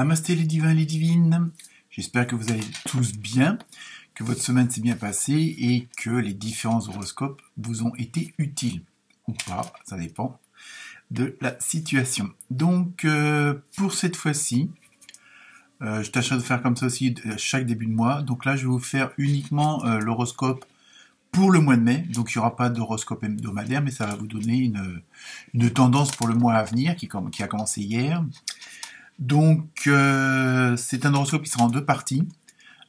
Namasté les divins et les divines, j'espère que vous allez tous bien, que votre semaine s'est bien passée et que les différents horoscopes vous ont été utiles, ou pas, ça dépend de la situation. Donc pour cette fois-ci, je tâcherai de faire comme ça aussi chaque début de mois, donc là je vais vous faire uniquement l'horoscope pour le mois de mai, donc il n'y aura pas d'horoscope hebdomadaire, mais ça va vous donner une tendance pour le mois à venir qui a commencé hier. Donc c'est un horoscope qui sera en deux parties.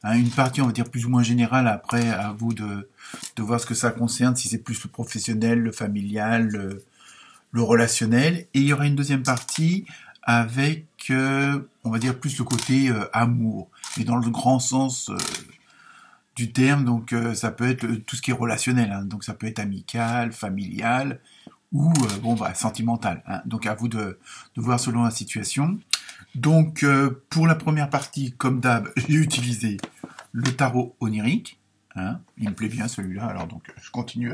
Une partie on va dire plus ou moins générale, après à vous de voir ce que ça concerne, si c'est plus le professionnel, le familial, le relationnel. Et il y aura une deuxième partie avec, on va dire plus le côté amour, mais dans le grand sens du terme, donc ça peut être tout ce qui est relationnel, donc ça peut être amical, familial ou sentimental. Donc à vous de voir selon la situation. Donc pour la première partie, comme d'hab, j'ai utilisé le tarot onirique. Il me plaît bien celui-là, alors donc je continue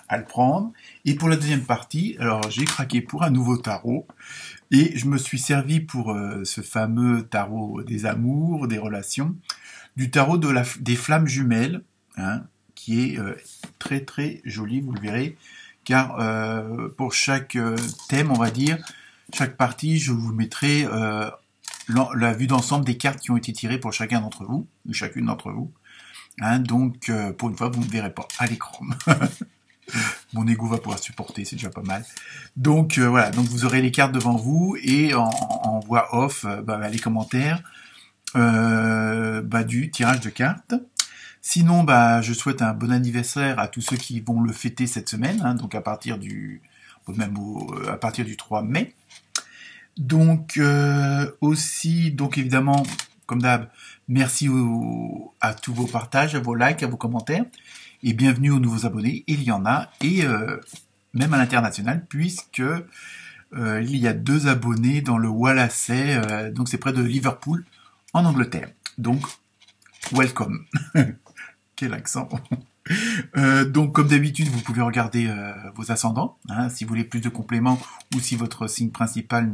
à le prendre. Et pour la deuxième partie, alors j'ai craqué pour un nouveau tarot et je me suis servi pour ce fameux tarot des amours, des relations, du tarot des flammes jumelles, qui est très très joli, vous le verrez, car pour chaque thème, on va dire, chaque partie, je vous mettrai la vue d'ensemble des cartes qui ont été tirées pour chacun d'entre vous, ou chacune d'entre vous. Donc, pour une fois, vous ne me verrez pas à l'écran. Mon ego va pouvoir supporter, c'est déjà pas mal. Donc voilà, donc vous aurez les cartes devant vous et en voix off, les commentaires du tirage de cartes. Sinon, je souhaite un bon anniversaire à tous ceux qui vont le fêter cette semaine, donc à partir du 3 mai. Donc aussi, donc évidemment, comme d'hab, merci à tous vos partages, à vos likes, à vos commentaires, et bienvenue aux nouveaux abonnés. Il y en a, et même à l'international, puisque il y a 2 abonnés dans le Wallasey, donc c'est près de Liverpool, en Angleterre. Donc, welcome. Quel accent. Donc, comme d'habitude, vous pouvez regarder vos ascendants, si vous voulez plus de compléments ou si votre signe principal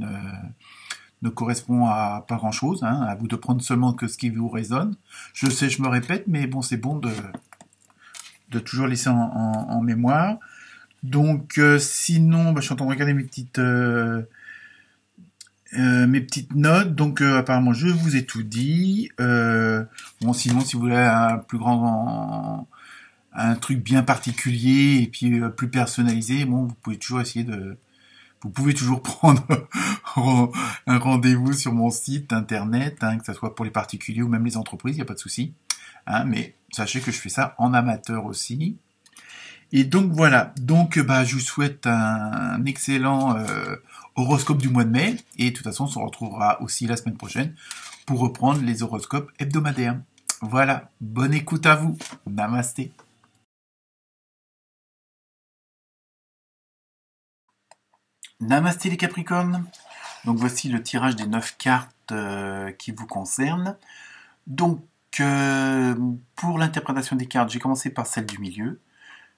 ne correspond à pas grand-chose. À vous de prendre seulement que ce qui vous résonne. Je sais, je me répète, mais bon, c'est bon de toujours laisser en mémoire. Donc, sinon, je suis en train de regarder mes petites notes. Donc, apparemment, je vous ai tout dit. Sinon, si vous voulez un truc bien particulier et puis plus personnalisé, vous pouvez toujours vous pouvez toujours prendre un rendez-vous sur mon site internet, que ce soit pour les particuliers ou même les entreprises, il n'y a pas de souci. Mais sachez que je fais ça en amateur aussi. Et donc voilà, donc je vous souhaite un excellent horoscope du mois de mai, et de toute façon on se retrouvera aussi la semaine prochaine pour reprendre les horoscopes hebdomadaires. Voilà, bonne écoute à vous, namasté. Namasté les Capricornes. Donc voici le tirage des 9 cartes qui vous concernent. Donc pour l'interprétation des cartes, j'ai commencé par celle du milieu,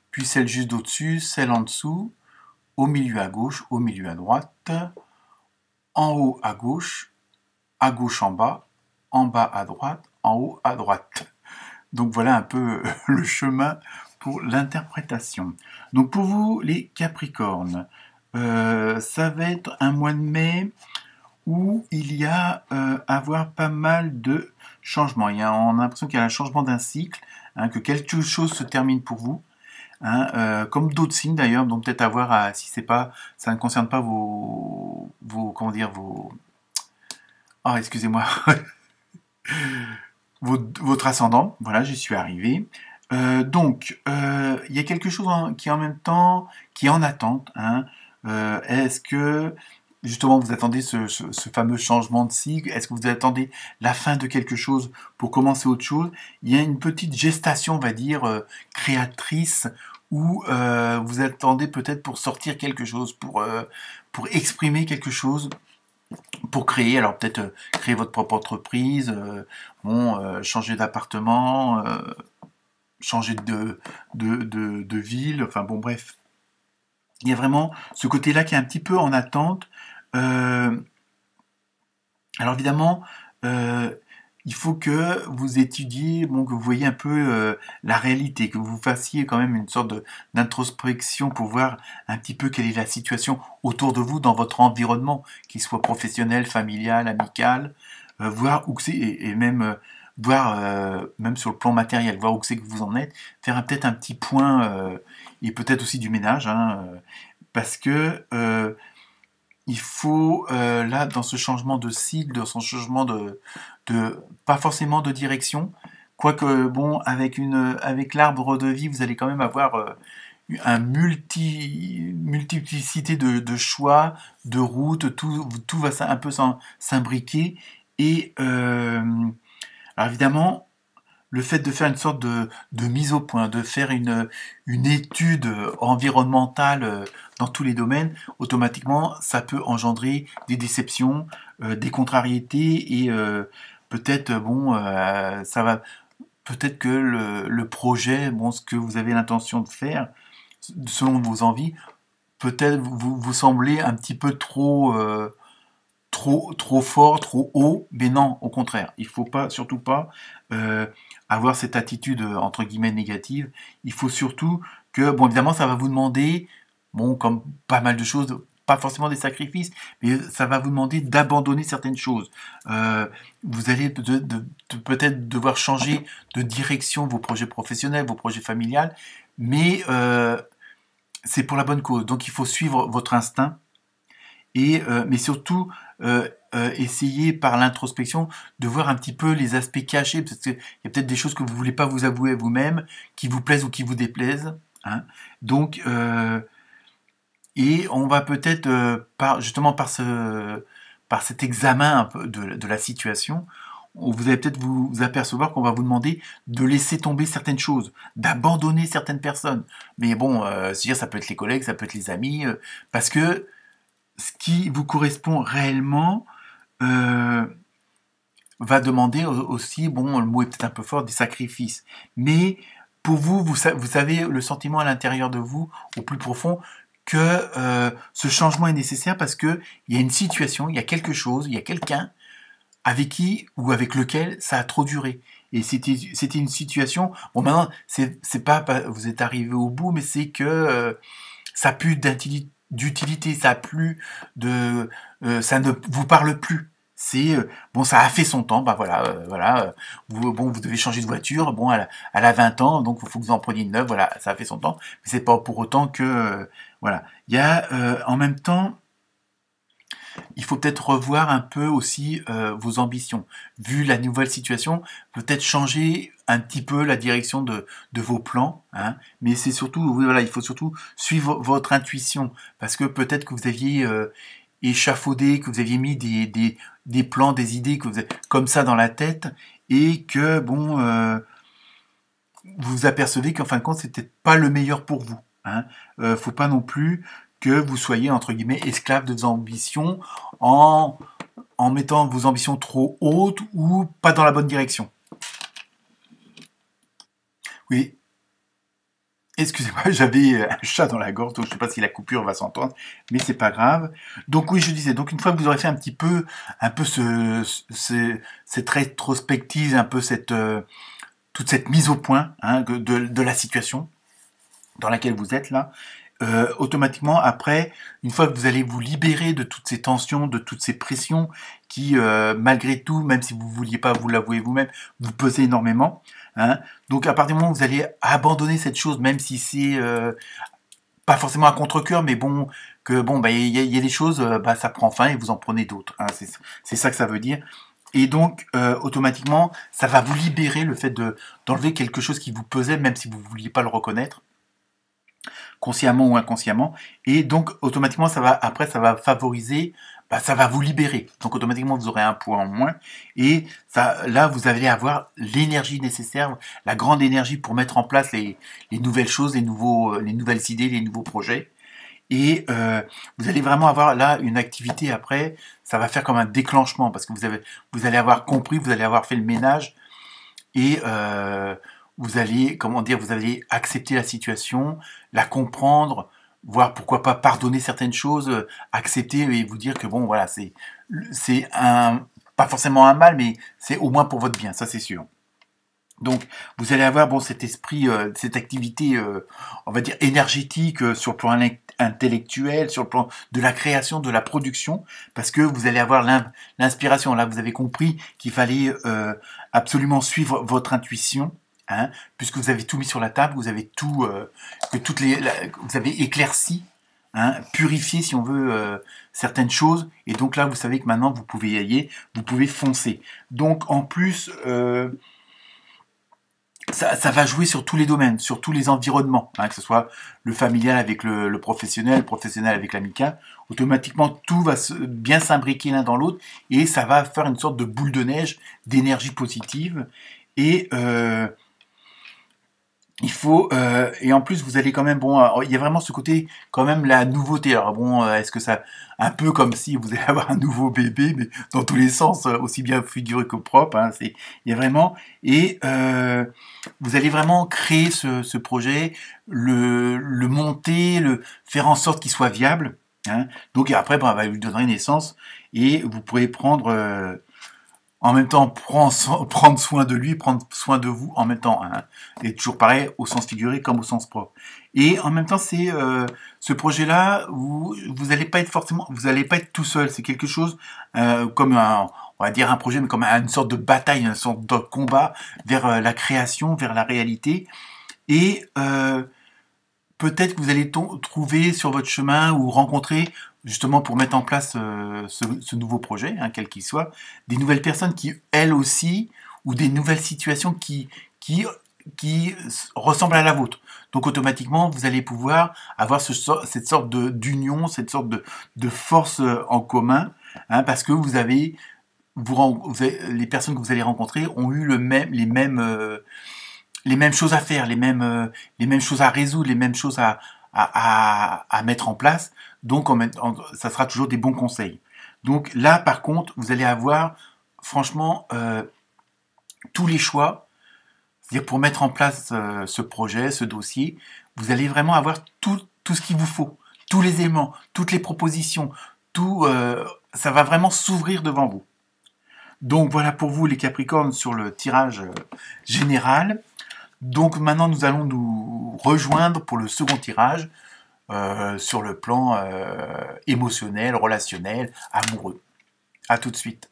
puis celle juste au-dessus, celle en dessous, au milieu à gauche, au milieu à droite, en haut à gauche en bas à droite, en haut à droite. Donc voilà un peu le chemin pour l'interprétation. Donc pour vous les Capricornes, ça va être un mois de mai où il y a à voir pas mal de changements. On a l'impression qu'il y a un changement d'un cycle, que quelque chose se termine pour vous. Comme d'autres signes d'ailleurs, donc peut-être à voir si ça ne concerne pas excusez-moi, votre ascendant. Voilà, j'y suis arrivé. Donc, il y a quelque chose qui en même temps, qui est en attente. Est-ce que justement vous attendez ce fameux changement de cycle? Est-ce que vous attendez la fin de quelque chose pour commencer autre chose? Il y a une petite gestation, on va dire, créatrice, où vous attendez peut-être pour sortir quelque chose, pour exprimer quelque chose, pour créer. Alors peut-être créer votre propre entreprise, changer d'appartement, changer de ville, enfin bon bref. Il y a vraiment ce côté-là qui est un petit peu en attente. Alors évidemment, euh, il faut que vous étudiez, bon, que vous voyez un peu la réalité, que vous fassiez quand même une sorte d'introspection pour voir un petit peu quelle est la situation autour de vous dans votre environnement, qu'il soit professionnel, familial, amical, voir où que c'est, et même voir, même sur le plan matériel, voir où que c'est que vous en êtes, faire peut-être un petit point, et peut-être aussi du ménage, hein, parce que il faut, là, dans ce changement de cycle, dans ce changement pas forcément de direction, quoique, bon, avec l'arbre de vie, vous allez quand même avoir un multiplicité de choix, de routes, tout va un peu s'imbriquer. Et alors évidemment, le fait de faire une sorte de mise au point, de faire une étude environnementale dans tous les domaines, automatiquement, ça peut engendrer des déceptions, des contrariétés et peut-être, bon, ça va, peut-être que le projet, bon, ce que vous avez l'intention de faire, selon vos envies, peut-être vous semblez un petit peu trop fort, trop haut, mais non, au contraire, il faut pas, surtout pas euh, avoir cette attitude entre guillemets négative. Il faut surtout que, bon, évidemment, ça va vous demander, bon, comme pas mal de choses, pas forcément des sacrifices, mais ça va vous demander d'abandonner certaines choses. Vous allez peut-être devoir changer de direction vos projets professionnels, vos projets familiales, mais c'est pour la bonne cause. Donc il faut suivre votre instinct et mais surtout essayer par l'introspection de voir un petit peu les aspects cachés, parce qu'il y a peut-être des choses que vous voulez pas vous avouer à vous-même, qui vous plaisent ou qui vous déplaisent. Hein. Donc, et on va peut-être, justement par cet examen un peu de la situation, vous allez peut-être vous apercevoir qu'on va vous demander de laisser tomber certaines choses, d'abandonner certaines personnes. Mais bon, c'est-à-dire ça peut être les collègues, ça peut être les amis, parce que ce qui vous correspond réellement euh, va demander aussi, bon, le mot est peut-être un peu fort, des sacrifices. Mais pour vous, vous savez le sentiment à l'intérieur de vous, au plus profond, que ce changement est nécessaire parce que il y a une situation, il y a quelque chose, il y a quelqu'un avec qui ou avec lequel ça a trop duré. Et c'était une situation. Bon, maintenant, c'est pas vous êtes arrivé au bout, mais c'est que ça a plus d'utilité, ça a plus ça ne vous parle plus. C'est bon, ça a fait son temps, bah voilà, vous devez changer de voiture, bon, elle a 20 ans, donc il faut que vous en preniez une neuve, voilà, ça a fait son temps, mais c'est pas pour autant que voilà. Il y a en même temps, il faut peut-être revoir un peu aussi vos ambitions. Vu la nouvelle situation, peut-être changer un petit peu la direction de vos plans, hein, mais c'est surtout, oui, voilà, il faut surtout suivre votre intuition, parce que peut-être que vous aviez échafaudé, que vous aviez mis des plans, des idées que vous avez, comme ça dans la tête, et que, bon, vous vous apercevez qu'en fin de compte, c'était pas le meilleur pour vous. Hein. Faut pas non plus que vous soyez, entre guillemets, esclave de vos ambitions en, en mettant vos ambitions trop hautes ou pas dans la bonne direction. Oui, excusez-moi, j'avais un chat dans la gorge, donc je ne sais pas si la coupure va s'entendre, mais c'est pas grave. Donc oui, je disais, donc une fois que vous aurez fait un peu cette rétrospective, un peu toute cette mise au point hein, de la situation dans laquelle vous êtes là, automatiquement après, une fois que vous allez vous libérer de toutes ces tensions, de toutes ces pressions qui, malgré tout, même si vous ne vouliez pas vous l'avouer vous-même, vous pesez énormément. Hein. Donc à partir du moment où vous allez abandonner cette chose, même si c'est pas forcément à contre-cœur, mais bon, que bon, bah y a des choses, bah ça prend fin et vous en prenez d'autres. Hein. C'est ça que ça veut dire. Et donc, automatiquement, ça va vous libérer le fait d'enlever quelque chose qui vous pesait, même si vous ne vouliez pas le reconnaître consciemment ou inconsciemment, et donc automatiquement après ça va favoriser, bah, ça va vous libérer. Donc automatiquement vous aurez un poids en moins, et ça, là vous allez avoir l'énergie nécessaire, la grande énergie pour mettre en place les nouvelles choses, les nouvelles idées, les nouveaux projets. Et vous allez vraiment avoir là une activité après, ça va faire comme un déclenchement parce que vous allez avoir compris, vous allez avoir fait le ménage et vous allez, comment dire, vous allez accepter la situation, la comprendre, voir pourquoi pas pardonner certaines choses, accepter et vous dire que bon, voilà, c'est un, pas forcément un mal, mais c'est au moins pour votre bien, ça c'est sûr. Donc, vous allez avoir bon cet esprit, cette activité, on va dire énergétique sur le plan intellectuel, sur le plan de la création, de la production, parce que vous allez avoir l'inspiration. Là, vous avez compris qu'il fallait absolument suivre votre intuition, hein, puisque vous avez tout mis sur la table, vous avez tout, vous avez éclairci, hein, purifié, si on veut, certaines choses. Et donc là, vous savez que maintenant, vous pouvez y aller, vous pouvez foncer. Donc, en plus, ça va jouer sur tous les domaines, sur tous les environnements, hein, que ce soit le familial avec le professionnel avec l'amical. Automatiquement, tout va bien s'imbriquer l'un dans l'autre et ça va faire une sorte de boule de neige d'énergie positive. Et il faut et en plus vous allez quand même il y a vraiment ce côté quand même la nouveauté. Alors bon, est-ce que ça un peu comme si vous allez avoir un nouveau bébé, mais dans tous les sens, aussi bien figuré que propre, hein, il y a vraiment et vous allez vraiment créer ce projet, le monter, le faire en sorte qu'il soit viable, hein. Donc et après bah, vous lui donnerez naissance et vous pourrez prendre en même temps prendre soin de lui, prendre soin de vous en même temps, hein. Et toujours pareil au sens figuré comme au sens propre. Et en même temps, c'est ce projet-là, vous allez pas être forcément, vous allez pas être tout seul. C'est quelque chose comme on va dire un projet, mais comme une sorte de bataille, une sorte de combat vers la création, vers la réalité. Et peut-être que vous allez trouver sur votre chemin ou rencontrer justement pour mettre en place ce nouveau projet, hein, quel qu'il soit, des nouvelles personnes qui, elles aussi, ou des nouvelles situations qui ressemblent à la vôtre. Donc automatiquement, vous allez pouvoir avoir cette sorte d'union, cette sorte de force en commun, hein, parce que les personnes que vous allez rencontrer ont eu les mêmes choses à faire, les mêmes choses à résoudre, les mêmes choses à mettre en place. Donc, ça sera toujours des bons conseils. Donc là, par contre, vous allez avoir, franchement, tous les choix. C'est-à-dire pour mettre en place ce projet, ce dossier, vous allez vraiment avoir tout ce qu'il vous faut, tous les éléments, toutes les propositions, ça va vraiment s'ouvrir devant vous. Donc voilà pour vous les Capricornes sur le tirage général. Donc maintenant, nous allons nous rejoindre pour le second tirage sur le plan émotionnel, relationnel, amoureux. À tout de suite.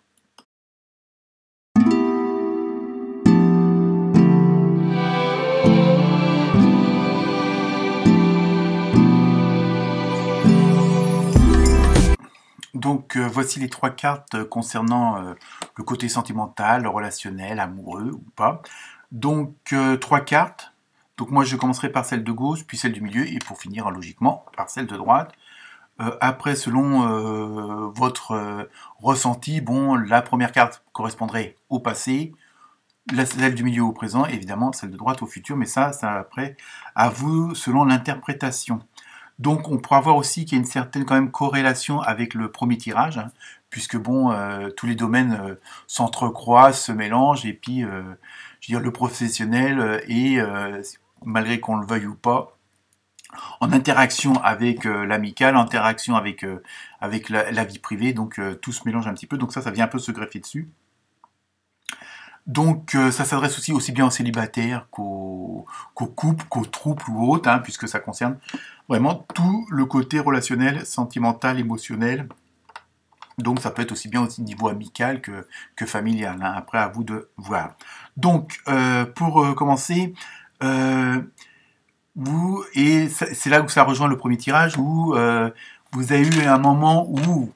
Donc voici les 3 cartes concernant le côté sentimental, relationnel, amoureux ou pas. Donc 3 cartes. Donc moi je commencerai par celle de gauche, puis celle du milieu, et pour finir logiquement par celle de droite. Après, selon votre ressenti, bon, la première carte correspondrait au passé, celle du milieu au présent, évidemment celle de droite au futur, mais ça après à vous selon l'interprétation. Donc on pourra voir aussi qu'il y a une certaine quand même corrélation avec le premier tirage, hein, puisque bon, tous les domaines s'entrecroisent, se mélangent, et puis je veux dire, le professionnel et malgré qu'on le veuille ou pas, en interaction avec l'amical, en interaction avec la vie privée, donc tout se mélange un petit peu, donc ça vient un peu se greffer dessus. Donc ça s'adresse aussi bien aux célibataires qu'aux couples, qu'aux trouples ou autres, hein, puisque ça concerne vraiment tout le côté relationnel, sentimental, émotionnel. Donc ça peut être aussi bien au niveau amical que familial, hein. Après à vous de voir. Donc pour commencer, c'est là où ça rejoint le premier tirage, où vous avez eu un moment où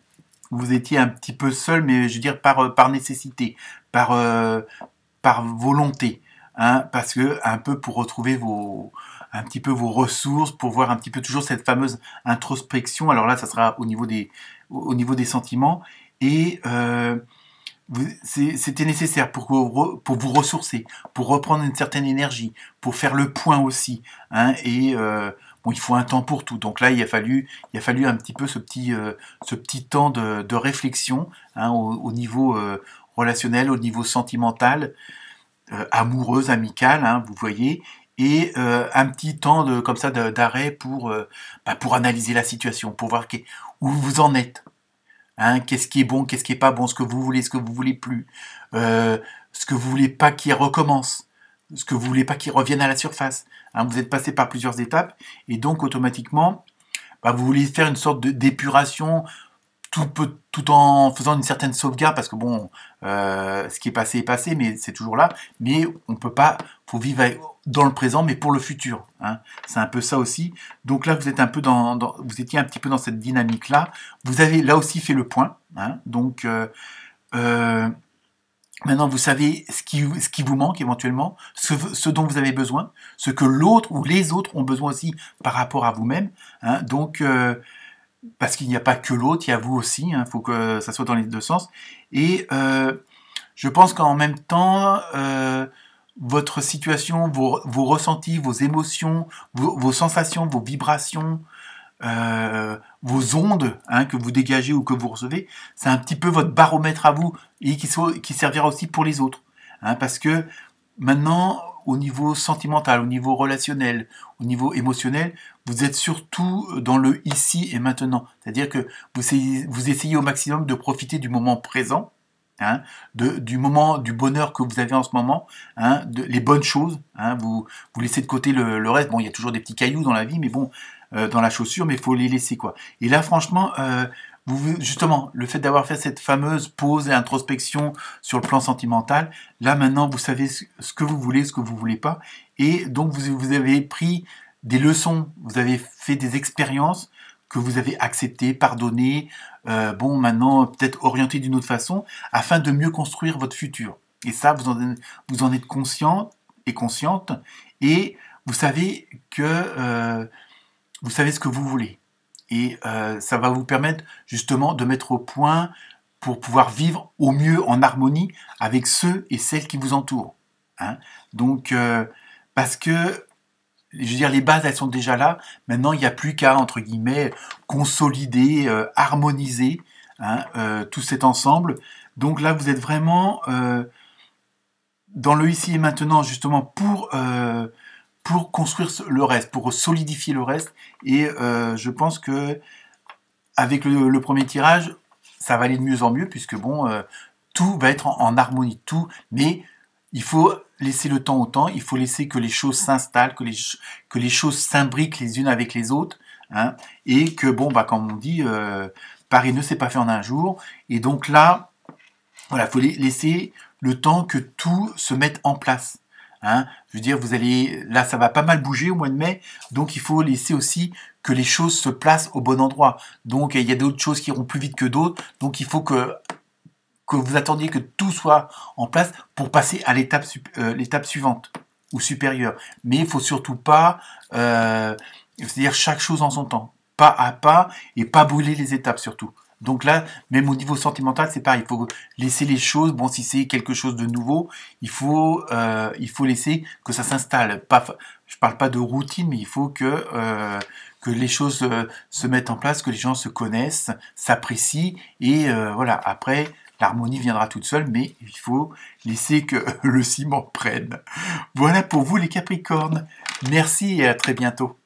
vous étiez un petit peu seul, mais je veux dire par nécessité, par volonté, hein, parce que un peu pour retrouver un petit peu vos ressources, pour voir un petit peu toujours cette fameuse introspection. Alors là, ça sera au niveau des sentiments, et c'était nécessaire pour vous ressourcer, pour reprendre une certaine énergie, pour faire le point aussi, hein, et bon, il faut un temps pour tout. Donc là, il a fallu un petit peu ce petit temps de réflexion, hein, au niveau relationnel, au niveau sentimental, amoureuse, amicale, hein, vous voyez, et un petit temps comme ça d'arrêt pour analyser la situation, pour voir où vous en êtes. Hein, qu'est-ce qui est bon, qu'est-ce qui est pas bon, ce que vous voulez, ce que vous voulez plus, ce que vous voulez pas qui recommence, ce que vous voulez pas qui revienne à la surface. Hein, vous êtes passé par plusieurs étapes et donc automatiquement, vous voulez faire une sorte d'épuration tout en faisant une certaine sauvegarde parce que bon, ce qui est passé, mais c'est toujours là. Mais on peut pas, faut vivre dans le présent, mais pour le futur. Hein. C'est un peu ça aussi. Donc là, vous êtes un peu vous étiez un petit peu dans cette dynamique-là. Vous avez là aussi fait le point. Hein. Donc maintenant, vous savez ce qui vous manque éventuellement, ce dont vous avez besoin, ce que l'autre ou les autres ont besoin aussi par rapport à vous-même. Hein. Donc parce qu'il n'y a pas que l'autre, il y a vous aussi, il faut que ça soit dans les deux sens. Et je pense qu'en même temps, votre situation, vos ressentis, vos émotions, vos sensations, vos vibrations, vos ondes que vous dégagez ou que vous recevez, c'est un petit peu votre baromètre à vous et qui servira aussi pour les autres. Parce que maintenant, au niveau sentimental, au niveau relationnel, au niveau émotionnel, vous êtes surtout dans le ici et maintenant. C'est-à-dire que vous essayez au maximum de profiter du moment présent, du moment du bonheur que vous avez en ce moment, les bonnes choses. Vous laissez de côté le reste. Bon, il y a toujours des petits cailloux dans la vie, mais bon, dans la chaussure, mais il faut les laisser, quoi. Et là, franchement, justement, le fait d'avoir fait cette fameuse pause et introspection sur le plan sentimental, là maintenant vous savez ce que vous voulez, ce que vous voulez pas, et donc vous avez pris des leçons, vous avez fait des expériences que vous avez acceptées, pardonnées, maintenant peut-être orientées d'une autre façon, afin de mieux construire votre futur. Et ça, vous en êtes conscient et consciente, et vous savez que vous savez ce que vous voulez. Et ça va vous permettre justement de mettre au point pour pouvoir vivre au mieux en harmonie avec ceux et celles qui vous entourent. Donc, parce que, je veux dire, les bases, elles sont déjà là. Maintenant, il n'y a plus qu'à, entre guillemets, consolider, harmoniser tout cet ensemble. Donc là, vous êtes vraiment dans le ici et maintenant, justement, pour construire le reste, pour solidifier le reste. Et je pense que avec le premier tirage, ça va aller de mieux en mieux, puisque bon, tout va être en harmonie, tout. Mais il faut laisser le temps au temps, il faut laisser que les choses s'installent, que les choses s'imbriquent les unes avec les autres, et que bon, comme on dit, Paris ne s'est pas fait en un jour. Et donc là, voilà, il faut laisser le temps que tout se mette en place. Je veux dire, là, ça va pas mal bouger au mois de mai, donc il faut laisser aussi que les choses se placent au bon endroit. Donc il y a d'autres choses qui iront plus vite que d'autres, donc il faut que vous attendiez que tout soit en place pour passer à l'étape suivante ou supérieure. Mais il faut surtout pas, c'est-à-dire chaque chose en son temps, pas à pas, et pas brûler les étapes surtout. Donc là, même au niveau sentimental, c'est pareil. Il faut laisser les choses. Bon, si c'est quelque chose de nouveau, il faut laisser que ça s'installe. Je parle pas de routine, mais il faut que les choses se mettent en place, que les gens se connaissent, s'apprécient, et voilà. Après, l'harmonie viendra toute seule, mais il faut laisser que le ciment prenne. Voilà pour vous les Capricornes. Merci et à très bientôt.